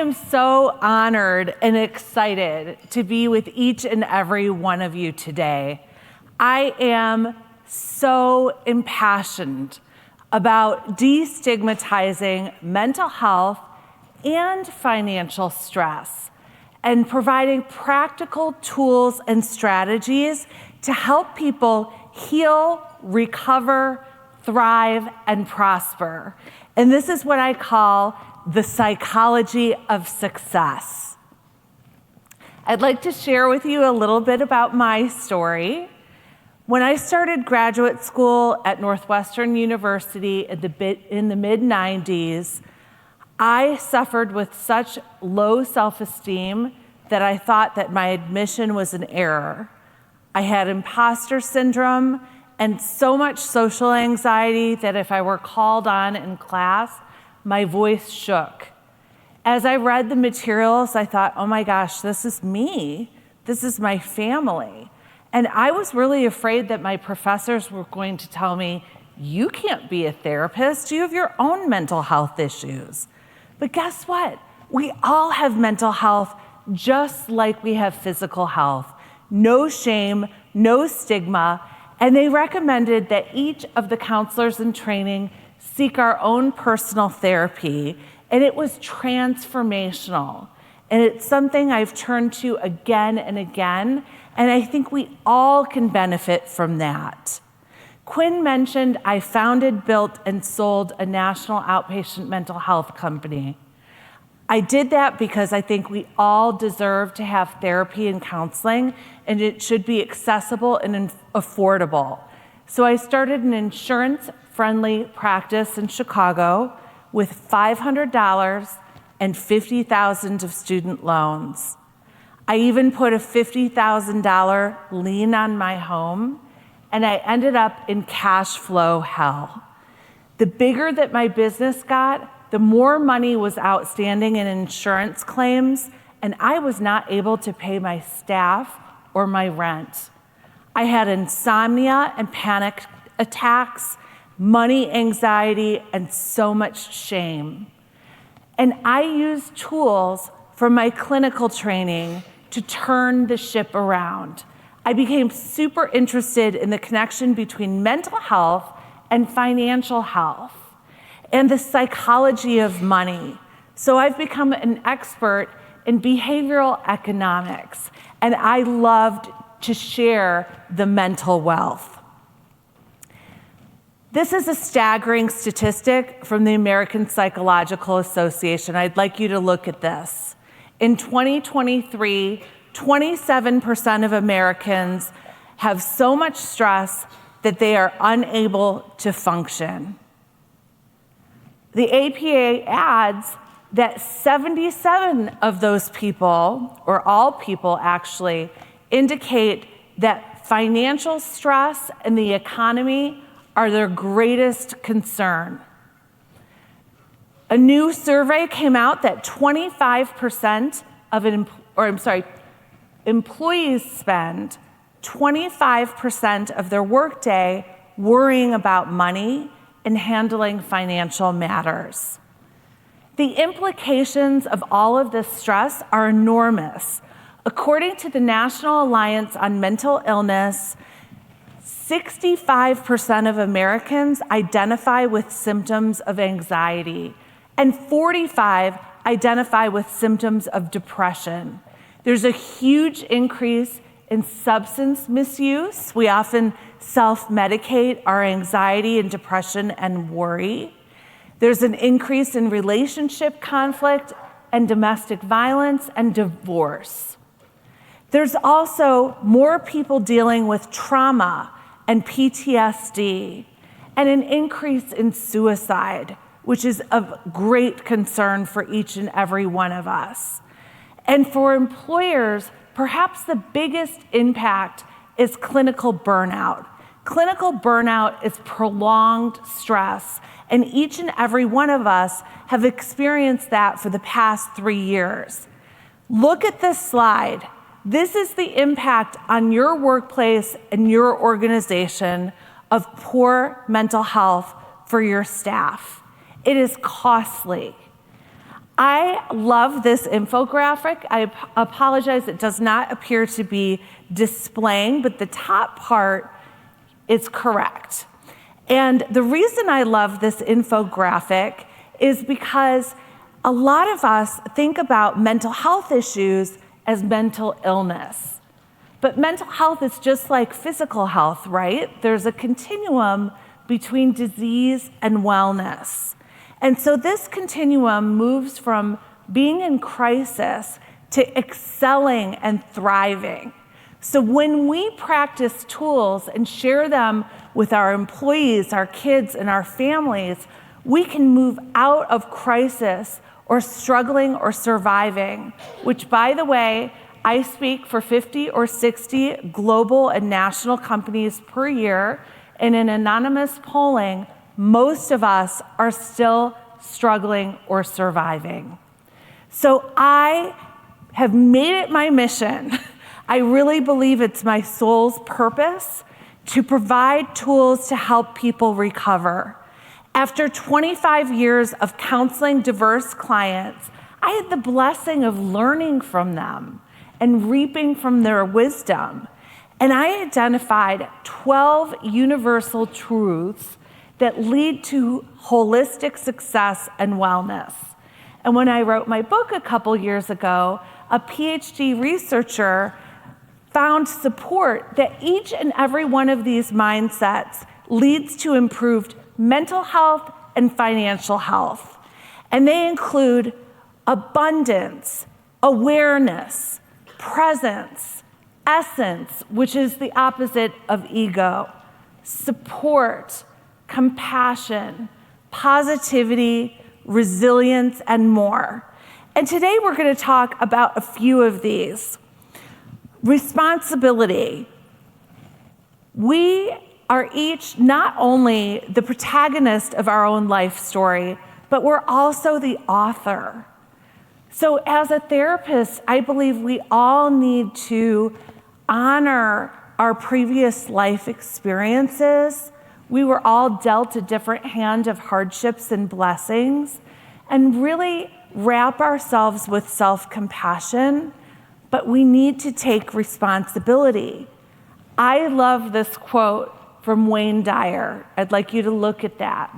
am so honored and excited to be with each and every one of you today. I am so impassioned about destigmatizing mental health and financial stress and providing practical tools and strategies to help people heal, recover, thrive, and prosper. And this is what I call the psychology of success. I'd like to share with you a little bit about my story. When I started graduate school at Northwestern University in the mid-90s, I suffered with such low self-esteem that I thought that my admission was an error. I had imposter syndrome and so much social anxiety that if I were called on in class, my voice shook. As I read the materials, I thought, oh my gosh, this is me. This is my family. And I was really afraid that my professors were going to tell me, you can't be a therapist. You have your own mental health issues. But guess what? We all have mental health just like we have physical health. No shame, no stigma. And they recommended that each of the counselors in training seek our own personal therapy, and it was transformational. And it's something I've turned to again and again, and I think we all can benefit from that. Quinn mentioned I founded, built, and sold a national outpatient mental health company. I did that because I think we all deserve to have therapy and counseling, and it should be accessible and affordable. So I started an insurance-friendly practice in Chicago with $500 and $50,000 of student loans. I even put a $50,000 lien on my home, and I ended up in cash flow hell. The bigger that my business got, the more money was outstanding in insurance claims, and I was not able to pay my staff or my rent. I had insomnia and panic attacks, money anxiety, and so much shame. And I used tools from my clinical training to turn the ship around. I became super interested in the connection between mental health and financial health and the psychology of money. So I've become an expert in behavioral economics, and I loved to share the mental wealth. This is a staggering statistic from the American Psychological Association. I'd like you to look at this. In 2023, 27% of Americans have so much stress that they are unable to function. The APA adds that 77 of those people, or all people actually, indicate that financial stress and the economy are their greatest concern. A new survey came out that 25% of employees spend 25% of their workday worrying about money and handling financial matters. The implications of all of this stress are enormous. According to the National Alliance on Mental Illness, 65% of Americans identify with symptoms of anxiety, and 45% identify with symptoms of depression. There's a huge increase in substance misuse. We often self-medicate our anxiety and depression and worry. There's an increase in relationship conflict and domestic violence and divorce. There's also more people dealing with trauma and PTSD, and an increase in suicide, which is of great concern for each and every one of us. And for employers, perhaps the biggest impact is clinical burnout. Clinical burnout is prolonged stress, and each and every one of us have experienced that for the past 3 years. Look at this slide. This is the impact on your workplace and your organization of poor mental health for your staff. It is costly. I love this infographic. I apologize, it does not appear to be displaying, but the top part is correct. And the reason I love this infographic is because a lot of us think about mental health issues as mental illness. But mental health is just like physical health, right? There's a continuum between disease and wellness. And so this continuum moves from being in crisis to excelling and thriving. So when we practice tools and share them with our employees, our kids, and our families, we can move out of crisis or struggling or surviving, which, by the way, I speak for 50 or 60 global and national companies per year, and in anonymous polling, most of us are still struggling or surviving. So I have made it my mission. I really believe it's my soul's purpose to provide tools to help people recover. After 25 years of counseling diverse clients, I had the blessing of learning from them and reaping from their wisdom. And I identified 12 universal truths that lead to holistic success and wellness. And when I wrote my book a couple years ago, a PhD researcher found support that each and every one of these mindsets leads to improved mental health and financial health. And they include abundance, awareness, presence, essence, which is the opposite of ego, support, compassion, positivity, resilience, and more. And today we're going to talk about a few of these. Responsibility. We are each not only the protagonist of our own life story, but we're also the author. So as a therapist, I believe we all need to honor our previous life experiences. We were all dealt a different hand of hardships and blessings, and really wrap ourselves with self-compassion, but we need to take responsibility. I love this quote from Wayne Dyer. I'd like you to look at that.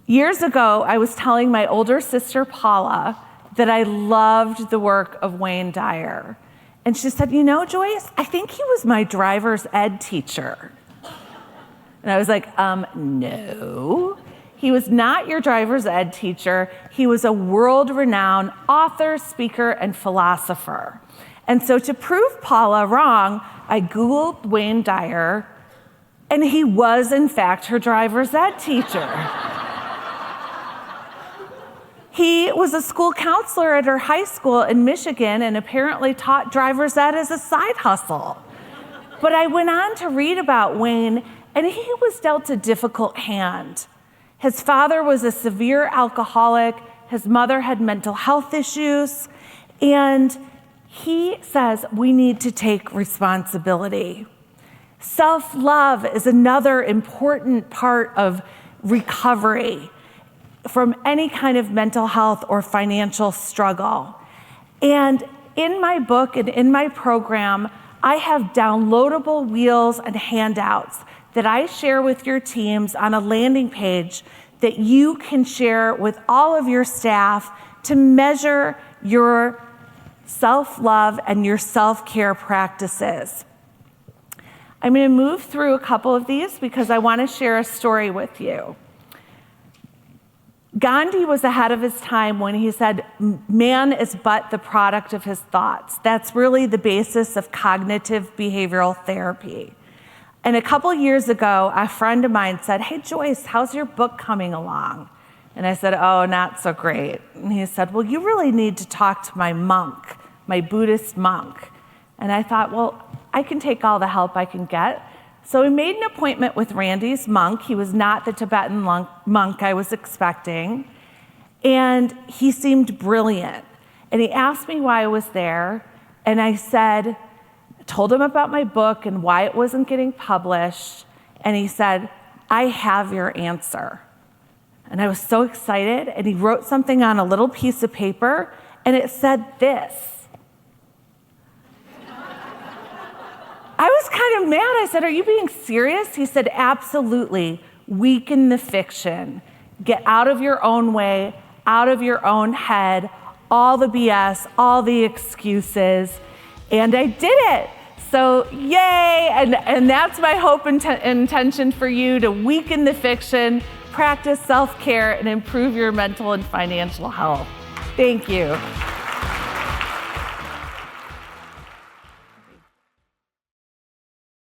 Years ago, I was telling my older sister, Paula, that I loved the work of Wayne Dyer. And she said, you know, Joyce, I think he was my driver's ed teacher. And I was like, no, he was not your driver's ed teacher. He was a world-renowned author, speaker, and philosopher. And so to prove Paula wrong, I Googled Wayne Dyer, and he was, in fact, her driver's ed teacher. He was a school counselor at her high school in Michigan and apparently taught driver's ed as a side hustle. But I went on to read about Wayne, and he was dealt a difficult hand. His father was a severe alcoholic. His mother had mental health issues. And he says we need to take responsibility. Self-love is another important part of recovery from any kind of mental health or financial struggle. And in my book and in my program, I have downloadable wheels and handouts that I share with your teams on a landing page that you can share with all of your staff to measure your self-love and your self-care practices. I'm going to move through a couple of these because I want to share a story with you. Gandhi was ahead of his time when he said, man is but the product of his thoughts. That's really the basis of cognitive behavioral therapy. And a couple years ago, a friend of mine said, hey, Joyce, how's your book coming along? And I said, oh, not so great. And he said, well, you really need to talk to my monk, my Buddhist monk. And I thought, well, I can take all the help I can get. So we made an appointment with Randy's monk. He was not the Tibetan monk I was expecting. And he seemed brilliant. And he asked me why I was there. And I told him about my book and why it wasn't getting published. And he said, I have your answer. And I was so excited, and he wrote something on a little piece of paper, and it said this. I was kind of mad. I said, "Are you being serious?" He said, "Absolutely. Weaken the fiction. Get out of your own way, out of your own head, all the BS, all the excuses." And I did it. So yay, and that's my hope and intention for you, to weaken the fiction, practice self-care, and improve your mental and financial health. Thank you.